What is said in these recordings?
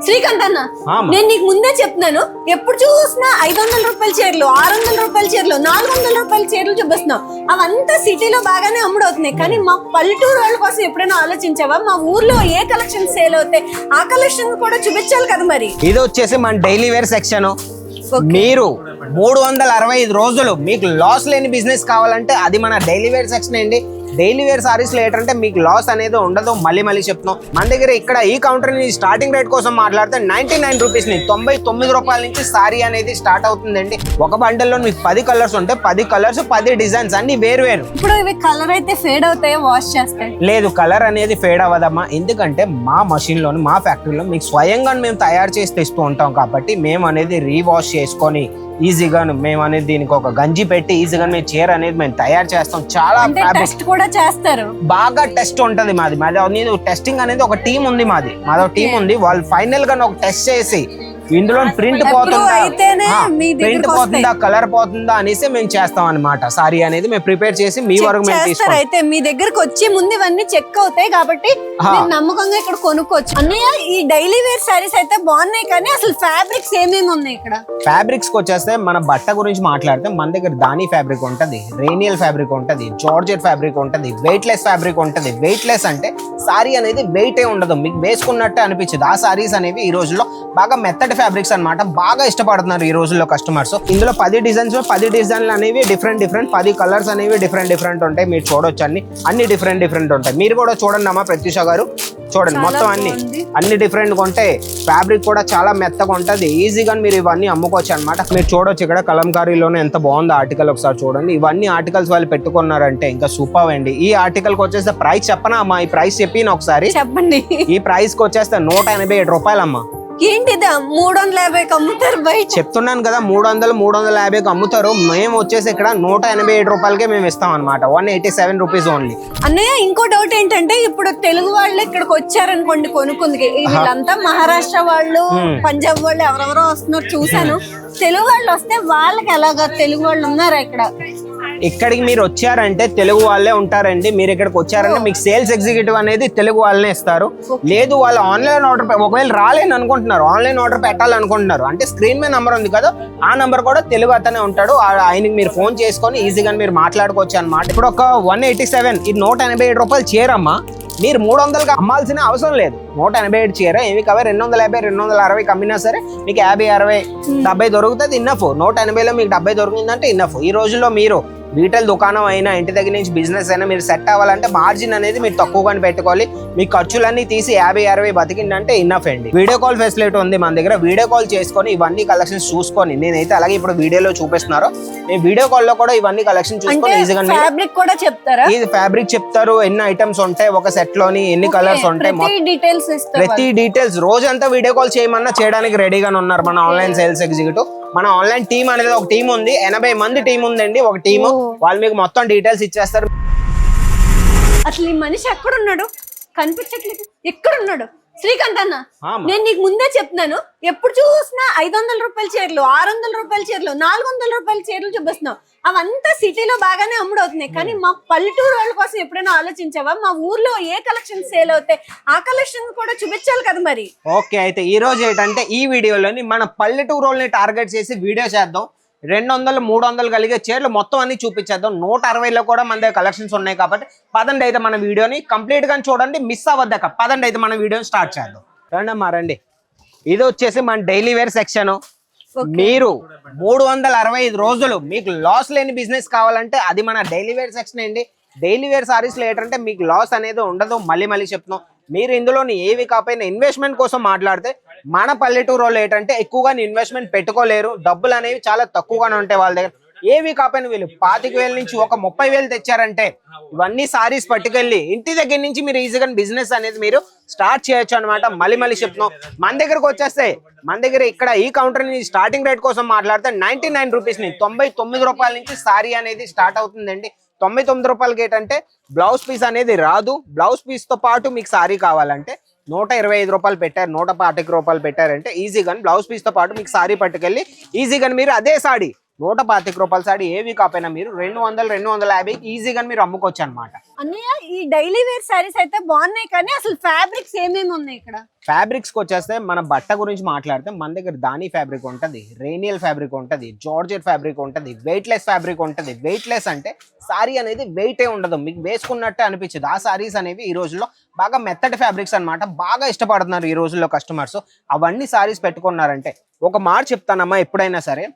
శ్రీకాంత్ అన్న, నేను నీకు ముందే చెప్తున్నాను, ఎప్పుడు చూసినా 500 రూపాయల చీరలు, 600 రూపాయల చీరలు, 400 రూపాయల చీరలు చూపిస్తున్నావు. అవంతా సిటీలో బాగానే అమ్ముడవుతున్నాయి, కానీ మా పల్లెటూరు వాళ్ళ కోసం ఎప్పుడైనా ఆలోచించావా? మా ఊర్లో ఏ కలెక్షన్ సేల్ అవుతాయి, ఆ కలెక్షన్ కూడా చూపించాలి కదా. మరి ఇది వచ్చేసి మన డైలీ వేర్ సెక్షన్. మీరు 365 రోజులు మీకు లాస్ లేని బిజినెస్ కావాలంటే అది మన డైలీ వేర్ సెక్షన్ అండి. డైలీ వేర్ సారీస్ లో ఏంటంటే మీకు లాస్ అనేది ఉండదు. మళ్ళీ చెప్తున్నాం, మన దగ్గర ఇక్కడ ఈ కౌంటర్ ని స్టార్టింగ్ రేట్ కోసం మాట్లాడితే 99 రూపీస్ ని 99 రూపాయల నుంచి సారీ అనేది స్టార్ట్ అవుతుందండి. ఒక బండిల్లో మీకు 10 కలర్స్ ఉంటాయి, 10 కలర్స్ 10 డిజైన్స్ అన్ని వేరు. ఇప్పుడు ఇవి కలర్ అయితే ఫేడ్ అవుతాయి వాష్ చేస్తే? లేదు, కలర్ అనేది ఫేడ్ అవ్వదమ్మా. ఎందుకంటే మా మషిన్ లోని మా ఫ్యాక్టరీలో మీకు స్వయంగా మేము తయారు చేసి తెస్తూ ఉంటాం కాబట్టి మేము అనేది రీవాష్ చేసుకొని ఈజీగా మేము అనేది దీనికి ఒక గంజి పెట్టి ఈజీగా మేము చీర అనేది మేము తయారు చేస్తాం. చాలా టెస్ట్ కూడా చేస్తారు, బాగా టెస్ట్ ఉంటది మాది. టెస్టింగ్ అనేది ఒక టీం ఉంది, మాది ఒక టీం ఉంది. వాళ్ళు ఫైనల్ గా ఒక టెస్ట్ చేసి ఇందులో ప్రింట్ పోతుందా కలర్ పోతుందా అనేసి మేము చేస్తాం అన్నమాట. సారీ అనేది మేము ప్రిపేర్ చేసి మీ వరకు మేము తీసుకుంటాం. అయితే మీ దగ్గరకు వచ్చే ముందు ఇవన్నీ చెక్ అవుతాయి కాబట్టి నమ్మకంగా ఇక్కడ కొనుక్కోవచ్చు. అన్నయ్య, ఈ డైలీ వేర్ సారీస్ అయితే బాగున్నాయి, కానీ అసలు ఫ్యాబ్రిక్స్ ఏమేమి ఉన్నాయి ఇక్కడ? ఫ్యాబ్రిక్స్ వచ్చేస్తే మన బట్ట గురించి మాట్లాడితే మన దగ్గర దాని ఫ్యాబ్రిక్ ఉంటది, రేనియల్ ఫ్యాబ్రిక్ ఉంటది, జార్జెట్ ఫ్యాబ్రిక్ ఉంటది, వెయిట్ లెస్ ఫ్యాబ్రిక్ ఉంటది. వెయిట్ లెస్ అంటే సారీ అనేది వెయిట్ ఏ ఉండదు, మీకు వేసుకున్నట్టే అనిపించదు. ఆ సారీస్ అనేవి ఈ రోజుల్లో బాగా మెత్తటి ఫ్యాబ్రిక్స్ అన్నమాట, బాగా ఇష్టపడుతున్నారు ఈ రోజుల్లో కస్టమర్స్. ఇందులో 10 డిజైన్స్, 10 డిజైన్లు అనేవి డిఫరెంట్ 10 కలర్స్ అనేవి డిఫరెంట్ ఉంటాయి. మీరు చూడొచ్చు, అన్ని డిఫరెంట్ ఉంటాయి. మీరు కూడా చూడండి అమ్మా ప్రత్యూష గారు, చూడండి మొత్తం అన్ని డిఫరెంట్ గా ఉంటాయి. ఫ్యాబ్రిక్ కూడా చాలా మెత్తగా ఉంటది, ఈజీగా మీరు ఇవన్నీ అమ్ముకోవచ్చు అనమాట. మీరు చూడొచ్చు ఇక్కడ కలంకారీలోనే ఎంత బాగుంది ఆర్టికల్, ఒకసారి చూడండి. ఇవన్నీ ఆర్టికల్స్ వాళ్ళు పెట్టుకున్నారంటే ఇంకా సూపర్ అండి. ఈ ఆర్టికల్ కి వచ్చేస్తే ప్రైస్ చెప్పనా అమ్మా? ఈ ప్రైస్ చెప్పిన ఒకసారి చెప్పండి. ఈ ప్రైస్ కి వచ్చేస్తే 187 రూపాయలమ్మా. ఏంటిదా 350కి అమ్ముతారు బయట? చెప్తున్నాను కదా, 350కి అమ్ముతారు. మేము వచ్చేసి ఇక్కడ 187 రూపాయలకే మేము ఇస్తాం అనమాట. 187 రూపీస్ ఓన్లీ. అన్నయ్య, ఇంకో డౌట్ ఏంటంటే, ఇప్పుడు తెలుగు వాళ్ళు ఇక్కడికి వచ్చారనుకోండి కొనుక్కుందికి, వీళ్ళంతా మహారాష్ట్ర వాళ్ళు, పంజాబ్ వాళ్ళు ఎవరెవరో వస్తున్నారు చూసాను. తెలుగు వాళ్ళు వస్తే వాళ్ళకి ఎలాగా? తెలుగు వాళ్ళు ఉన్నారా ఇక్కడ? ఇక్కడికి మీరు వచ్చారంటే తెలుగు వాళ్ళే ఉంటారండి. మీరు ఇక్కడికి వచ్చారంటే మీకు సేల్స్ ఎగ్జిక్యూటివ్ అనేది తెలుగు వాళ్ళనే ఇస్తారు. లేదు వాళ్ళు ఆన్లైన్ ఆర్డర్, ఒకవేళ రాలేని అనుకుంటున్నారు, ఆన్లైన్ ఆర్డర్ పెట్టాలనుకుంటున్నారు అంటే స్క్రీన్ మీద నంబర్ ఉంది కదా, ఆ నంబర్ కూడా తెలుగు అతనే ఉంటాడు. ఆయనకి మీరు ఫోన్ చేసుకొని ఈజీగా మీరు మాట్లాడుకోవచ్చు అనమాట. ఇప్పుడు ఒక 187, ఇది 187 రూపాయలు చీరమ్మా. మీరు 300గా అమ్మాల్సిన అవసరం లేదు. 187 చీర ఏమి కావాలి, 250 260 అమ్మినా సరే మీకు 50 60 70 దొరుకుతుంది. ఇన్నఫ్. 180లో మీకు 70 దొరికిందంటే ఇన్నఫ్. ఈ రోజుల్లో మీరు రీటైల్ దుకాణం అయినా, ఇంటి దగ్గర నుంచి బిజినెస్ అయినా మీరు సెట్ అవ్వాలంటే మార్జిన్ అనేది మీరు తక్కువగానే పెట్టుకోవాలి. మీ ఖర్చులన్నీ తీసి 50 60 బతికిందంటే ఇన్నఫ్ అండి. వీడియో కాల్ ఫెసిలిటీ ఉంది మన దగ్గర. వీడియో కాల్ చేసుకొని ఇవన్నీ కలెక్షన్స్ చూసుకొని, నేనైతే అలాగే ఇప్పుడు వీడియోలో చూపిస్తున్నారు, నేను వీడియో కాల్ లో కూడా ఇవన్నీ కలెక్షన్ చూసుకొని ఈజీగా ఫ్యాబ్రిక్ కూడా చెప్తారా? ఇది ఫ్యాబ్రిక్ చెప్తారు, ఎన్ని ఐటమ్స్ ఉంటాయి ఒక సెట్ లోని, ఎన్ని కలర్స్ ఉంటాయి, ప్రతి డీటెయిల్స్. రోజంతా వీడియో కాల్ చేయమన్నా చేయడానికి రెడీగానే ఉన్నారు మన ఆన్లైన్ సేల్స్ ఎగ్జిక్యూటివ్. మన ఆన్లైన్ టీమ్ అనేది ఒక టీం ఉంది, 80 మంది టీం ఉందండి. ఒక టీము, వాళ్ళు మీకు మొత్తం డీటెయిల్స్ ఇచ్చేస్తారు. అసలు ఈ మనిషి ఎక్కడున్నాడు? కనిపించట్లేదు. ఎక్కడున్నాడు? శ్రీకాంత్ అన్న, నేను నీకు ముందే చెప్తున్నాను, ఎప్పుడు చూసినా 500 రూపాయల చీరలు, 600 రూపాయల చీరలు, 400 రూపాయల చీరలు చూపిస్తున్నావు. అవంతా సిటీలో బాగానే అమ్ముడవుతున్నాయి, కానీ మా పల్లెటూరు వాళ్ళ కోసం ఎప్పుడైనా ఆలోచించావా? మా ఊర్లో ఏ కలెక్షన్ సేల్ అవుతాయి, ఆ కలెక్షన్ కూడా చూపించాలి కదా. మరి ఓకే, అయితే ఈ రోజు ఏంటంటే ఈ వీడియోలోని మన పల్లెటూరు వాళ్ళని టార్గెట్ చేసి వీడియో చేద్దాం. 200 300 కలిగే చీరలు మొత్తం అన్ని చూపించేద్దాం. 160లో కూడా మన దగ్గర కలెక్షన్స్ ఉన్నాయి కాబట్టి పదండి అయితే మన వీడియోని కంప్లీట్ గా చూడండి, మిస్ అవ్వద్దాక. పదండి అయితే మన వీడియోని స్టార్ట్ చేద్దాం. రండమ్మా రండి. ఇది వచ్చేసి మన డైలీ వేర్ సెక్షన్. మీరు 365 రోజులు మీకు లాస్ లేని బిజినెస్ కావాలంటే అది మన డైలీ వేర్ సెక్షన్ అండి. డైలీ వేర్ సారీస్ లో ఏంటంటే మీకు లాస్ అనేది ఉండదు. మళ్ళీ చెప్తున్నాం, మీరు ఇందులోని ఏవి కాకపోయినా ఇన్వెస్ట్మెంట్ కోసం మాట్లాడితే మన పల్లెటూరు వాళ్ళు ఏంటంటే ఎక్కువగా ఇన్వెస్ట్మెంట్ పెట్టుకోలేరు. డబ్బులు అనేవి చాలా తక్కువగానే ఉంటాయి వాళ్ళ దగ్గర. ఏవి కాకపోయినా వీళ్ళు 25,000 నుంచి ఒక 30,000 తెచ్చారంటే ఇవన్నీ సారీస్ పట్టుకెళ్ళి ఇంటి దగ్గర నుంచి మీరు ఈజీగా బిజినెస్ అనేది మీరు స్టార్ట్ చేయొచ్చు అనమాట. మళ్ళీ చెప్తున్నాం, మన దగ్గరకు వచ్చేస్తే మన దగ్గర ఇక్కడ ఈ కౌంటర్ ని స్టార్టింగ్ రేట్ కోసం మాట్లాడితే 99 రూపీస్ ని 99 రూపాయల నుంచి సారీ అనేది స్టార్ట్ అవుతుందండి. 99 రూపాయలకి ఏంటంటే బ్లౌజ్ పీస్ అనేది రాదు. బ్లౌజ్ పీస్ తో పాటు మీకు సారీ కావాలంటే 125 రూపాయలు పెట్టారు, 125 రూపాయలు పెట్టారంటే ఈజీగా బ్లౌజ్ పీస్ తో పాటు మీకు సారీ పట్టుకెళ్ళి ఈజీగా మీరు అదే సారీ రూపాయల సారీ ఏవి కాపోయినా మీరు 200-250 ఈజీగా మీరు అమ్ముకోవచ్చు అనమాట. అన్నయ్య ఈ డైలీ వేర్ సారీస్ అయితే బాగున్నాయి, కానీ అసలు ఫ్యాబ్రిక్స్ ఏమేమి ఉన్నాయి ఇక్కడ? ఫ్యాబ్రిక్స్ కి వచ్చేస్తే మన బట్ట గురించి మాట్లాడితే మన దగ్గర దాని ఫ్యాబ్రిక్ ఉంటది, రేనియల్ ఫ్యాబ్రిక్ ఉంటది, జార్జెట్ ఫ్యాబ్రిక్ ఉంటది, వెయిట్ లెస్ ఫ్యాబ్రిక్ ఉంటది. వెయిట్ లెస్ అంటే సారీ అనేది వెయిటే ఉండదు, మీకు వేసుకున్నట్టే అనిపించదు. ఆ సారీస్ అనేవి ఈ రోజుల్లో బాగా మెత్తటి ఫ్యాబ్రిక్స్ అన్నమాట, బాగా ఇష్టపడుతున్నారు ఈ రోజుల్లో కస్టమర్స్. అవన్నీ సారీస్ పెట్టుకున్నారంటే ఒక మాట చెప్తానమ్మా, ఎప్పుడైనా సరే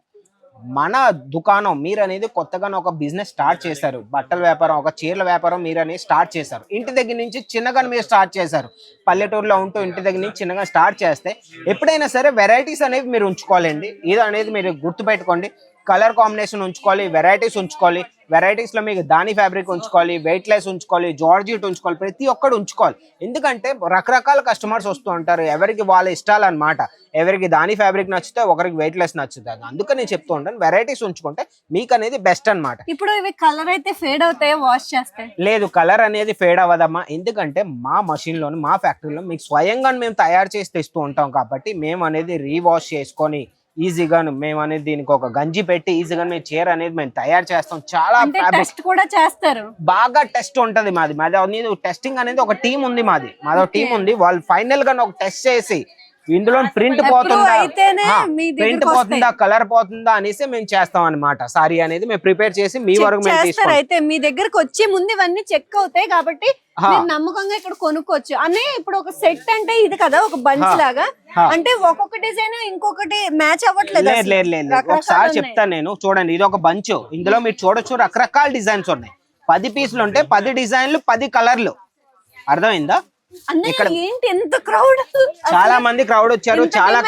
మన దుకాణం మీరు అనేది కొత్తగా ఒక బిజినెస్ స్టార్ట్ చేశారు, బట్టల వ్యాపారం, ఒక చీరల వ్యాపారం మీరు అనేది స్టార్ట్ చేశారు. ఇంటి దగ్గర నుంచి చిన్నగా మీరు స్టార్ట్ చేశారు, పల్లెటూరులో ఉంటూ ఇంటి దగ్గర నుంచి చిన్నగా స్టార్ట్ చేస్తే ఎప్పుడైనా సరే వెరైటీస్ అనేవి మీరు ఉంచుకోవాలండి. ఇది అనేది మీరు గుర్తుపెట్టుకోండి. కలర్ కాంబినేషన్ ఉంచుకోవాలి, వెరైటీస్ ఉంచుకోవాలి. వెరైటీస్ లో మీకు దాని ఫ్యాబ్రిక్ ఉంచుకోవాలి, వెయిట్ లెస్ ఉంచుకోవాలి, జార్జెట్ ఉంచుకోవాలి, ప్రతి ఒక్కటి ఉంచుకోవాలి. ఎందుకంటే రకరకాల కస్టమర్స్ వస్తూ ఉంటారు, ఎవరికి వాళ్ళ ఇష్టాలు అనమాట. ఎవరికి దాని ఫ్యాబ్రిక్ నచ్చితే ఒకరికి వెయిట్ లెస్ నచ్చుతుంది. అందుకని నేను చెప్తూ ఉంటాను, వెరైటీస్ ఉంచుకుంటే మీకు అనేది బెస్ట్ అనమాట. ఇప్పుడు ఇవి కలర్ అయితే ఫేడ్ అవుతాయో వాష్ చేస్తే? లేదు, కలర్ అనేది ఫేడ్ అవ్వదమ్మా. ఎందుకంటే మా మషిన్ లోని మా ఫ్యాక్టరీలో మీకు స్వయంగా మేము తయారు చేసి తెస్తూ ఉంటాం కాబట్టి మేము అనేది రీవాష్ చేసుకొని ఈజీగా మేము అనేది దీనికి ఒక గంజి పెట్టి ఈజీగా మేము చీర అనేది మేము తయారు చేస్తాం. చాలా టెస్ట్ కూడా చేస్తారు, బాగా టెస్ట్ ఉంటది మాది టెస్టింగ్ అనేది ఒక టీం ఉంది, మాది ఒక టీం ఉంది. వాళ్ళు ఫైనల్ గా ఒక టెస్ట్ చేసి ఇందులో ప్రింట్ పోతుందా కలర్ పోతుందా అనేసి మేము చేస్తాం అనమాట. సారీ అనేది మేము ప్రిపేర్ చేసి మీ వరకు మేము తీసుకుంటాం. అయితే మీ దగ్గరకు వచ్చే ముందు ఇవన్నీ చెక్ అవుతాయి కాబట్టి నమ్మకంగా ఇక్కడ కొనుక్కోవచ్చు. అనే ఇప్పుడు ఒక సెట్ అంటే ఇది కదా, ఒక బంచ్ లాగా, అంటే ఒక్కొక్క డిజైన్ ఇంకొకటి మ్యాచ్ అవ్వట్లేదు. లేదు, ఒకసారి చెప్తాను నేను. చూడండి, ఇది ఒక బంచ్, ఇందులో మీరు చూడొచ్చు రకరకాల డిజైన్స్ ఉన్నాయి. 10 పీసులు ఉంటే 10 డిజైన్లు 10 కలర్లు. అర్థమైందా? ఇక్కడ ఏంటి ఎంత క్రౌడ్, చాలా మంది క్రౌడ్ వచ్చారు. చాలా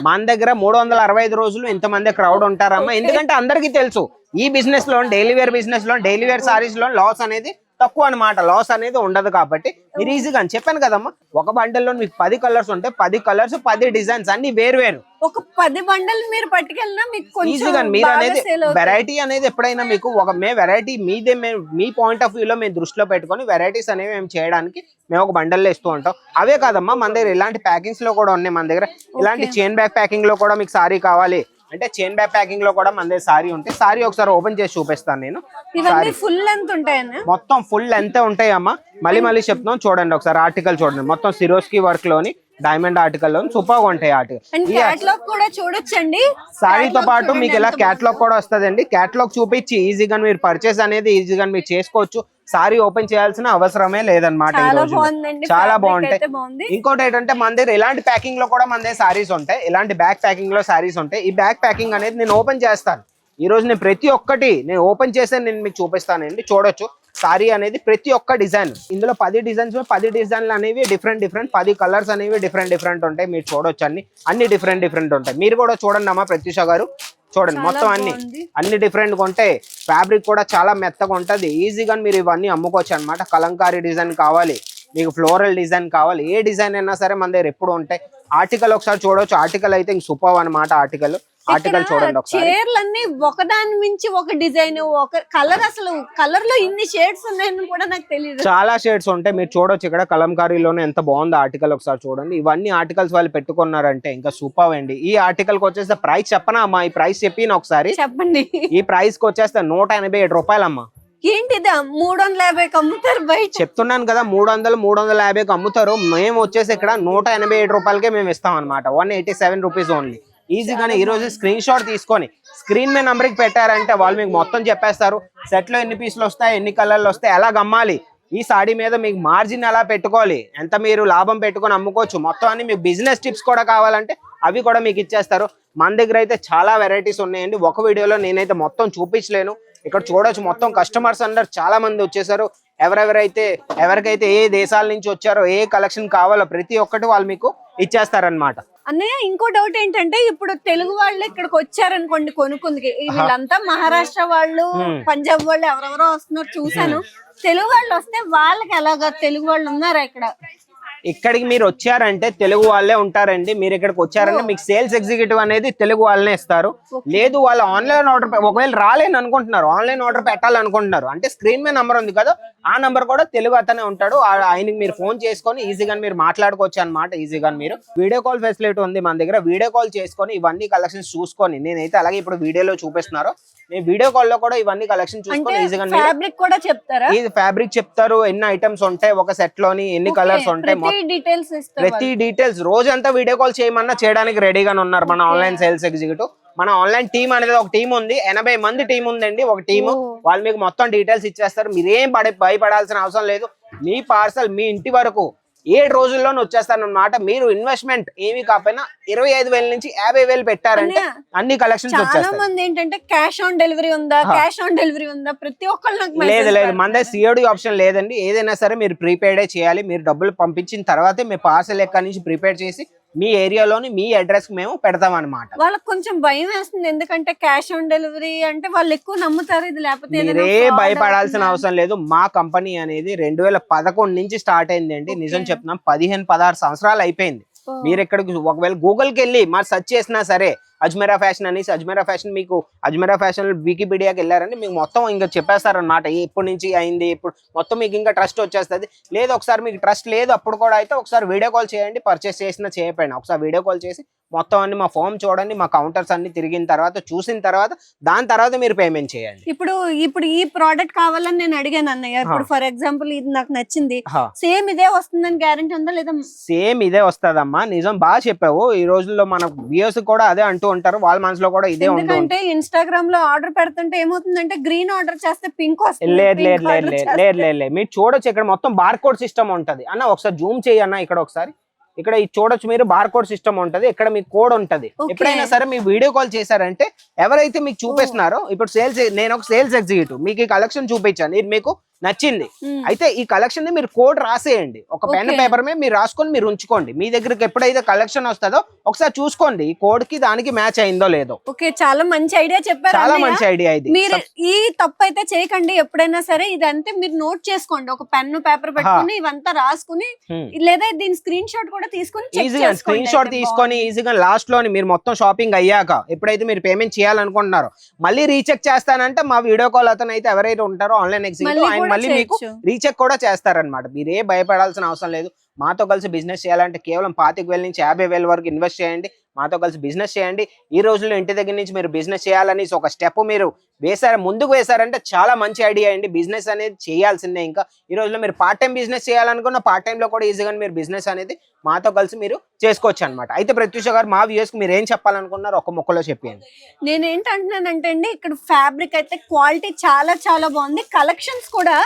మన దగ్గర 365 రోజులు ఇంతమంది క్రౌడ్ ఉంటారమ్మా. ఎందుకంటే అందరికీ తెలుసు ఈ బిజినెస్ లో, డైలీ వేర్ బిజినెస్ లో, డైలీ వేర్ సారీస్ లో లాస్ అనేది తక్కువ అనమాట. లాస్ అనేది ఉండదు కాబట్టి మీరు ఈజీగా చెప్పాను కదమ్మా. ఒక బండిల్లో మీకు 10 కలర్స్ ఉంటే 10 కలర్స్ 10 డిజైన్స్ అన్ని వేరు వేరు. ఒక 10 బండల్ మీరు పట్టుకెళ్ళినా మీకు ఈజీగా మీరు అనేది వెరైటీ అనేది ఎప్పుడైనా మీకు ఒక వెరైటీ మీదే మీ పాయింట్ ఆఫ్ వ్యూ లో మేము దృష్టిలో పెట్టుకొని వెరైటీస్ అనేవి మేము చేయడానికి మేము ఒక బండల్లో ఇస్తూ ఉంటాం. అవే కాదమ్మా, మన దగ్గర ఇలాంటి ప్యాకింగ్స్ లో కూడా ఉన్నాయి. మన దగ్గర ఇలాంటి చైన్ బ్యాగ్ ప్యాకింగ్ లో కూడా మీకు సారీ కావాలి అంటే చైన్ బ్యాగ్ ప్యాకింగ్ లో కూడా మన దగ్గర సారీ ఉంటే సారీ ఒకసారి ఓపెన్ చేసి చూపిస్తాను నేను. ఫుల్ లెంత్ ఉంటాయన్నా? మొత్తం ఫుల్ లెంత్ ఉంటాయి అమ్మా. మళ్ళీ చెప్తున్నాం, చూడండి ఒకసారి ఆర్టికల్ చూడండి. మొత్తం సిరోస్కి వర్క్ లోని డైమండ్ ఆర్టికల్ లో సూపర్ గా ఉంటాయి ఆర్టికల్ కూడా చూడొచ్చండి. సారీతో పాటు మీకు ఇలా క్యాటలాగ్ కూడా వస్తుందండి. క్యాటలాగ్ చూపించి ఈజీగా మీరు పర్చేస్ అనేది ఈజీగా మీరు చేసుకోవచ్చు. సారీ ఓపెన్ చేయాల్సిన అవసరమే లేదన్నమాట. చాలా బాగుంటాయి. ఇంకోటి ఏంటంటే మన దగ్గర ఇలాంటి ప్యాకింగ్ లో కూడా మన దగ్గర సారీస్ ఉంటాయి. ఇలాంటి బ్యాగ్ ప్యాకింగ్ లో సారీస్ ఉంటాయి. ఈ బ్యాగ్ ప్యాకింగ్ అనేది నేను ఓపెన్ చేస్తాను ఈ రోజు. నేను ప్రతి ఒక్కటి నేను ఓపెన్ చేసి నేను మీకు చూపిస్తానండి. చూడొచ్చు సారీ అనేది ప్రతి ఒక్క డిజైన్. ఇందులో 10 డిజైన్స్ 10 డిజైన్లు అనేవి డిఫరెంట్ 10 కలర్స్ అనేవి డిఫరెంట్ ఉంటాయి. మీరు చూడొచ్చు అన్ని డిఫరెంట్ ఉంటాయి. మీరు కూడా చూడండి అమ్మా ప్రత్యూష గారు, చూడండి మొత్తం అన్ని డిఫరెంట్ గా ఉంటాయి. ఫ్యాబ్రిక్ కూడా చాలా మెత్తగా ఉంటది. ఈజీగా మీరు ఇవన్నీ అమ్ముకోవచ్చు అనమాట. కలంకారీ డిజైన్ కావాలి, మీకు ఫ్లోరల్ డిజైన్ కావాలి, ఏ డిజైన్ అయినా సరే మన దగ్గర ఎప్పుడు ఉంటాయి. ఆర్టికల్ ఒకసారి చూడొచ్చు. ఆర్టికల్ అయితే సూపర్ అనమాట. ఆర్టికల్ చూడండి ఒకసారి. చీరలన్నీ ఒకదాని మించి ఒక డిజైన్, ఒక కలర్. అసలు కలర్ లో ఇన్ని షేడ్స్ ఉన్నాయని కూడా నాకు తెలియదు. చాలా షేడ్స్ ఉంటాయి. మీరు చూడొచ్చు ఇక్కడ కలంకారీలోనే ఎంత బాగుంది ఆర్టికల్. ఒకసారి చూడండి. ఇవన్నీ ఆర్టికల్స్ వాళ్ళు పెట్టుకున్నారంటే ఇంకా సూపర్ అండి. ఈ ఆర్టికల్ కి వచ్చేస్తే ప్రైస్ చెప్పనా అమ్మా? ఈ ప్రైస్ చెప్పిన ఒకసారి చెప్పండి. ఈ ప్రైస్ కి వచ్చేస్తే 187 రూపాయలమ్మా. ఏంటిదా 350కి అమ్ముతారు బయట? చెప్తున్నాను కదా, 350కి అమ్ముతారు. మేము వచ్చేసి ఇక్కడ 187 రూపాయలకే మేము ఇస్తాం అనమాట. 187 రూపీస్ ఓన్లీ. ఈజీగానే ఈ రోజు స్క్రీన్ షాట్ తీసుకొని స్క్రీన్ మీద నంబర్కి పెట్టారంటే వాళ్ళు మీకు మొత్తం చెప్పేస్తారు. సెట్ లో ఎన్ని పీసులు వస్తాయి, ఎన్ని కలర్లు వస్తాయి, ఎలా గమ్మాలి, ఈ సాడీ మీద మీకు మార్జిన్ ఎలా పెట్టుకోవాలి, ఎంత మీరు లాభం పెట్టుకొని అమ్ముకోవచ్చు, మొత్తం అన్ని మీకు బిజినెస్ టిప్స్ కూడా కావాలంటే అవి కూడా మీకు ఇచ్చేస్తారు. మన దగ్గర అయితే చాలా వెరైటీస్ ఉన్నాయండి. ఒక వీడియోలో నేనైతే మొత్తం చూపించలేను. ఇక్కడ చూడొచ్చు మొత్తం కస్టమర్స్ అందరు చాలా మంది వచ్చేసారు. ఎవరికైతే ఏ దేశాల నుంచి వచ్చారో, ఏ కలెక్షన్ కావాలో ప్రతి ఒక్కటి వాళ్ళు మీకు ఇచ్చేస్తారనమాట. అన్నయ్య ఇంకో డౌట్ ఏంటంటే, ఇప్పుడు తెలుగు వాళ్ళు ఇక్కడికి వచ్చారనుకోండి కొనుక్కుందికి, వీళ్ళంతా మహారాష్ట్ర వాళ్ళు, పంజాబ్ వాళ్ళు ఎవరెవరో వస్తున్నారు చూసాను. తెలుగు వాళ్ళు వస్తే వాళ్ళకి ఎలాగా? తెలుగు వాళ్ళు ఉన్నారా ఇక్కడ? ఇక్కడికి మీరు వచ్చారంటే తెలుగు వాళ్ళే ఉంటారండి. మీరు ఇక్కడికి వచ్చారంటే మీకు సేల్స్ ఎగ్జిక్యూటివ్ అనేది తెలుగు వాళ్ళనే ఇస్తారు. లేదు వాళ్ళు ఆన్లైన్ ఆర్డర్, ఒకవేళ రాలేని అనుకుంటున్నారు, ఆన్లైన్ ఆర్డర్ పెట్టాలనుకుంటున్నారు అంటే స్క్రీన్ మీద నంబర్ ఉంది కదా, ఆ నంబర్ కూడా తెలుగు అతనే ఉంటాడు. ఆయనకి మీరు ఫోన్ చేసుకొని ఈజీగా మీరు మాట్లాడుకోవచ్చు అనమాట. ఈజీగా మీరు వీడియో కాల్ ఫెసిలిటీ ఉంది మన దగ్గర. వీడియో కాల్ చేసుకొని ఇవన్నీ కలెక్షన్స్ చూసుకొని నేనైతే అలాగే ఇప్పుడు వీడియోలో చూపిస్తున్నారు, నేను వీడియో కాల్ లో కూడా ఇవన్నీ కలెక్షన్ చూసుకొని ఈజీగా ఫ్యాబ్రిక్ కూడా చెప్తారా? ఇది ఫ్యాబ్రిక్ చెప్తారు, ఎన్ని ఐటమ్స్ ఉంటాయి ఒక సెట్ లోని, ఎన్ని కలర్స్ ఉంటాయి, ప్రతి డీటెయిల్స్. రోజంతా వీడియో కాల్ చేయమన్నా చేయడానికి రెడీగానే ఉన్నారు మన ఆన్లైన్ సేల్స్ ఎగ్జిక్యూటివ్. మన ఆన్లైన్ టీమ్ అనేది ఒక టీం ఉంది, 80 మంది టీం ఉందండి ఒక టీము. వాళ్ళు మీకు మొత్తం డీటెయిల్స్ ఇచ్చేస్తారు. మీరేం భయపడాల్సిన అవసరం లేదు. మీ పార్సల్ మీ ఇంటి వరకు 7 రోజుల్లోనే వచ్చేస్తాను అన్నమాట. మీరు ఇన్వెస్ట్మెంట్ ఏమి కాకపోయినా 25,000 నుంచి 50,000 పెట్టారంటే అన్ని కలెక్షన్స్ వచ్చేస్తాయి. మంది ఏంటంటే క్యాష్ ఆన్ డెలివరీ ఉందా, క్యాష్ ఆన్ డెలివరీ ఉందా, ప్రతి ఒక్కళ్ళు లేదు మన సిఓడి ఆప్షన్ లేదండి. ఏదైనా సరే మీరు ప్రీపెయిడే చేయాలి. మీరు డబ్బులు పంపించిన తర్వాతే మీ పార్సల్ ఎక్కడి నుంచి ప్రిపేర్ చేసి మీ ఏరియాలోని మీ అడ్రస్ కి మేము పెడతాం అనమాట. వాళ్ళకి కొంచెం భయం వేస్తుంది, ఎందుకంటే క్యాష్ ఆన్ డెలివరీ అంటే వాళ్ళు ఎక్కువ నమ్ముతారు. ఇది లేకపోతే మీరే భయపడాల్సిన అవసరం లేదు. మా కంపెనీ అనేది 2011 నుంచి స్టార్ట్ అయిందండి. నిజం చెప్తున్నాం, 15-16 సంవత్సరాలు అయిపోయింది. మీరు ఎక్కడికి ఒకవేళ గూగుల్ కి వెళ్ళి మరి సెర్చ్ చేసినా సరే అజ్మీరా ఫ్యాషన్ అనేసి, అజ్మీరా ఫ్యాషన్ మీకు అజ్మీరా ఫ్యాషన్ వికీపీడియాకి వెళ్ళారంటే మీకు మొత్తం ఇంకా చెప్పేస్తారన్నమాట ఎప్పటి నుంచి అయింది, ఇప్పుడు మొత్తం మీకు ఇంకా ట్రస్ట్ వచ్చేస్తుంది. లేదు ఒకసారి మీకు ట్రస్ట్ లేదు అప్పుడు కూడా అయితే ఒకసారి వీడియో కాల్ చేయండి. పర్చేస్ చేసినా చేయకపోయినా ఒకసారి వీడియో కాల్ చేసి మొత్తం అన్ని మా ఫామ్ చూడండి, మా కౌంటర్స్ అన్ని తిరిగిన తర్వాత చూసిన తర్వాత దాని తర్వాత మీరు పేమెంట్ చేయండి. ఇప్పుడు ఈ ప్రోడక్ట్ కావాలని నేను అడిగాను అన్నయ్య. ఇప్పుడు ఫర్ ఎగ్జాంపుల్ ఇది నాకు నచ్చింది, సేమ్ ఇదే వస్తుందని గ్యారెంటీ ఉందా లేదా? సేమ్ ఇదే వస్తుందమ్మా. నిజం బాగా చెప్పావు. ఈ రోజుల్లో మన వ్యూస్ కూడా అదే అంటూ ఉంటారు, వాళ్ళ మనసులో కూడా ఇదే ఉంటుంది. ఎందుకంటే ఇన్స్టాగ్రామ్ లో ఆర్డర్ పెడుతుంటే ఏమవుతుందంటే గ్రీన్ ఆర్డర్ చేస్తే పింక్ వస్తుంది. లేదు మీరు చూడొచ్చు, ఇక్కడ మొత్తం బార్ కోడ్ సిస్టమ్ ఉంటది అన్న. ఒకసారి జూమ్ చేయి అన్న. ఇక్కడ చూడొచ్చు మీరు, బార్ కోడ్ సిస్టమ్ ఉంటది. ఇక్కడ మీకు కోడ్ ఉంటది. ఎప్పుడైనా సరే మీ వీడియో కాల్ చేశారంటే ఎవరైతే మీకు చూపిస్తున్నారో, ఇప్పుడు నేను ఒక సేల్స్ ఎగ్జిక్యూటివ్ మీకు ఈ కలెక్షన్ చూపించాను, ఇది మీకు నచ్చింది అయితే ఈ కలెక్షన్ ని మీరు కోడ్ రాసేయండి. ఒక పెన్ పేపర్ మీద మీరు రాసుకొని మీరు ఉంచుకోండి. మీ దగ్గరికి ఎప్పుడైతే కలెక్షన్ వస్తుందో ఒకసారి చూసుకోండి ఈ కోడ్ కి దానికి మ్యాచ్ అయిందో లేదో. ఓకే, చాలా మంచి ఐడియా చెప్పారు. చాలా మంచి ఐడియా ఇది. మీరు ఈ తప్పు అయితే చేయకండి. ఎప్పుడైనా సరే ఇదంతా మీరు నోట్ చేసుకోండి. ఒక పెన్ పేపర్ పెట్టుకుని ఇవంతా రాసుకుని, లేదా దీని స్క్రీన్ షాట్ కూడా తీసుకుని ఈజీగా స్క్రీన్ షాట్ తీసుకొని ఈజీగా లాస్ట్ లోని మీరు మొత్తం షాపింగ్ అయ్యాక ఎప్పుడైతే మీరు పేమెంట్ చేయాలనుకుంటున్నారో మళ్ళీ రీచెక్ చేస్తానంటే మా వీడియో కాల్ అతను అయితే ఎవరైతే ఉంటారో ఆన్లైన్ ఎగ్జిక్యూటివ్ ఆయన మళ్ళీ మీకు రీచెక్ కూడా చేస్తారనమాట. మీరే భయపడాల్సిన అవసరం లేదు. మాతో కలిసి బిజినెస్ చేయాలంటే కేవలం 25,000 నుంచి 50,000 వరకు ఇన్వెస్ట్ చేయండి. మాతో కలిసి బిజినెస్ చేయండి. ఈ రోజుల్లో ఇంటి దగ్గర నుంచి మీరు బిజినెస్ చేయాలని ఒక స్టెప్ మీరు ముందుకు వేశారంటే చాలా మంచి ఐడియా అండి. బిజినెస్ అనేది చేయాల్సిందే. ఇంకా ఈ రోజుల్లో మీరు పార్ట్ టైం బిజినెస్ చేయాలనుకున్న పార్ట్ టైం లో కూడా ఈజీగా మీరు బిజినెస్ అనేది మాతో కలిసి మీరు చేసుకోవచ్చు అనమాట. అయితే ప్రత్యూష గారు, మా వ్యూయర్స్ కి మీరు ఏం చెప్పాలనుకున్నారు ఒక ముక్కలో చెప్పండి. నేను ఏంటంటున్నానంటే అండి, ఇక్కడ ఫ్యాబ్రిక్ అయితే క్వాలిటీ చాలా చాలా బాగుంది. కలెక్షన్స్ కూడా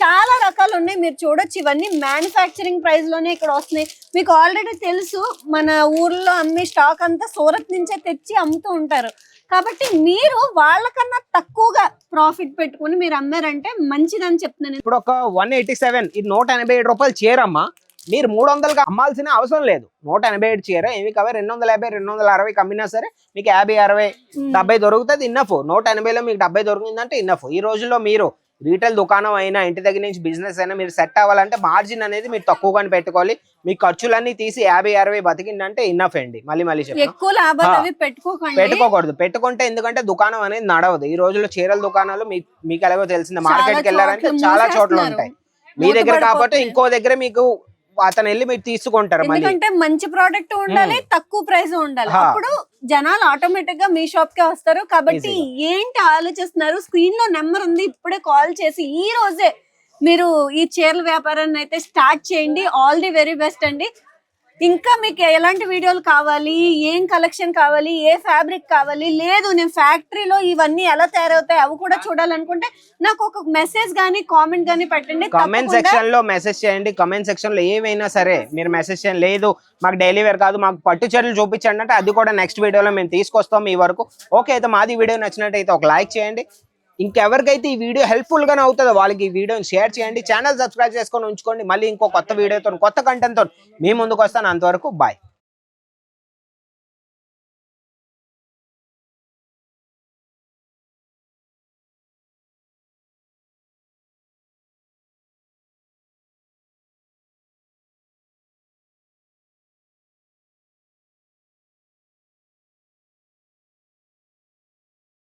చాలా రకాలు ఉన్నాయి. మీరు చూడొచ్చు, ఇవన్నీ మ్యానుఫ్యాక్చరింగ్ ప్రైస్ లోనే ఇక్కడ వస్తున్నాయి. మీకు ఆల్రెడీ తెలుసు, మన ఊర్లో అమ్మే స్టాక్ అంతా సూరత్ నుంచే తెచ్చి అమ్ముతూ ఉంటారు. కాబట్టి మీరు వాళ్ళకన్నా తక్కువగా ప్రాఫిట్ పెట్టుకుని మీరు అమ్మారంటే మంచిదని చెప్తున్నాను. ఇప్పుడు ఒక 187 ఇది 187 రూపాయలు చీరమ్మా. మీరు 300గా అమ్మాల్సిన అవసరం లేదు. 187 చీర ఏమి కావాలి, 250 260 కమ్మినా సరే మీకు 50 60 70 దొరుకుతుంది. ఇన్నఫ్. 180లో మీకు 70 దొరికిందంటే ఇన్నఫ్. ఈ రోజుల్లో మీరు రీటైల్ దుకాణం అయినా ఇంటి దగ్గర నుంచి బిజినెస్ అయినా మీరు సెట్ అవ్వాలంటే మార్జిన్ అనేది మీరు తక్కువగానే పెట్టుకోవాలి. మీ ఖర్చులన్నీ తీసి 50 60 బతికిందంటే ఇన్నఫ్ అండి. మళ్ళీ పెట్టుకోకూడదు. పెట్టుకుంటే ఎందుకంటే దుకాణం అనేది నడవదు. ఈ రోజుల్లో చీరల దుకాణాలు మీకు ఎలాగో తెలిసింది, మార్కెట్కి వెళ్ళారంటే చాలా చోట్ల ఉంటాయి. మీ దగ్గర కాబట్టి ఇంకో దగ్గర మీకు అతను వెళ్ళి మీరు తీసుకుంటారు. ఎందుకంటే మంచి ప్రోడక్ట్ ఉండాలి, తక్కువ ప్రైస్ ఉండాలి. అప్పుడు జనాలు ఆటోమేటిక్ గా మీ షాప్ కే వస్తారు. కాబట్టి ఏంటి ఆలోచిస్తున్నారు, స్క్రీన్ లో నెంబర్ ఉంది, ఇప్పుడే కాల్ చేసి ఈ రోజే మీరు ఈ చీరల వ్యాపారాన్ని అయితే స్టార్ట్ చేయండి. ఆల్ ది వెరీ బెస్ట్ అండి. ఇంకా మీకు ఎలాంటి వీడియోలు కావాలి, ఏం కలెక్షన్ కావాలి, ఏ ఫ్యాబ్రిక్ కావాలి, లేదు నేను ఫ్యాక్టరీలో ఇవన్నీ ఎలా తయారవుతాయి అవి కూడా చూడాలనుకుంటే నాకు ఒక మెసేజ్ గానీ కామెంట్ గానీ పెట్టండి. కామెంట్ సెక్షన్ లో మెసేజ్ చేయండి. కామెంట్ సెక్షన్ లో ఏవైనా సరే మీరు మెసేజ్ చేయండి. లేదు మాకు డైలీ వేర్ కాదు, మాకు పట్టు చీరలు చూపించండి అంటే అది కూడా నెక్స్ట్ వీడియోలో మేము తీసుకొస్తాం మీ వరకు. ఓకే, అయితే మాది వీడియో నచ్చినట్టయితే ఒక లైక్ చేయండి. ఇంకెవరికైతే ఈ వీడియో హెల్ప్ఫుల్ గానే అవుతుందో వాళ్ళకి ఈ వీడియోని షేర్ చేయండి. ఛానల్ సబ్స్క్రైబ్ చేసుకొని ఉంచుకోండి. మళ్ళీ ఇంకో కొత్త వీడియోతో కొత్త కంటెంట్ తో మీ ముందుకు వస్తాను. అంతవరకు బాయ్.